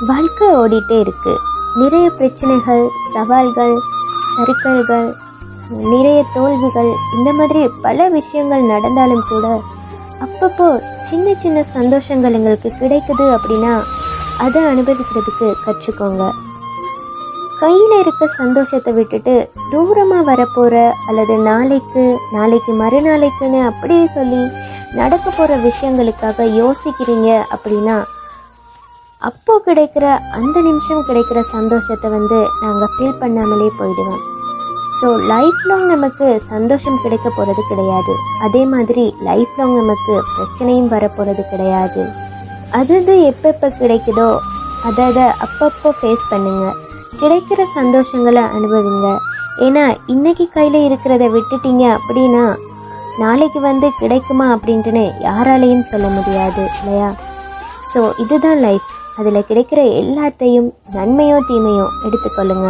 வாழ்க்கை ஓடிட்டே இருக்கு. நிறைய பிரச்சனைகள், சவால்கள், சறுக்கல்கள், நிறைய தோல்விகள், இந்த மாதிரி பல விஷயங்கள் நடந்தாலும் கூட அப்பப்போ சின்ன சின்ன சந்தோஷங்கள் எங்களுக்கு கிடைக்குது அப்படின்னா அதை அனுபவிக்கிறதுக்கு கற்றுக்கோங்க. கையில் இருக்க சந்தோஷத்தை விட்டுட்டு தூரமாக வரப்போகிற அல்லது நாளைக்கு மறுநாளைக்குன்னு அப்படியே சொல்லி நடக்க போகிற விஷயங்களுக்காக யோசிக்கிறீங்க அப்படின்னா அப்போ கிடைக்கிற அந்த நிமிஷம் கிடைக்கிற சந்தோஷத்தை நாங்கள் ஃபீல் பண்ணாமலே போயிடுவோம். ஸோ லைஃப் லாங் நமக்கு சந்தோஷம் கிடைக்க போகிறது கிடையாது. அதே மாதிரி லைஃப் லாங் நமக்கு பிரச்சனையும் வரப்போகிறது கிடையாது. அது எப்பப்போ கிடைக்குதோ அதை அப்பப்போ ஃபேஸ் பண்ணுங்கள். கிடைக்கிற சந்தோஷங்களை அனுபவிங்க. ஏன்னா இன்னைக்கு கையில் இருக்கிறத விட்டுட்டீங்க அப்படின்னா நாளைக்கு கிடைக்குமா அப்படின்ட்டுன்னு யாராலையும் சொல்ல முடியாது இல்லையா? ஸோ இதுதான் லைஃப். அதில் கிடைக்கிற எல்லாத்தையும் நன்மையோ தீமையோ எடுத்துக்கொள்ளுங்க.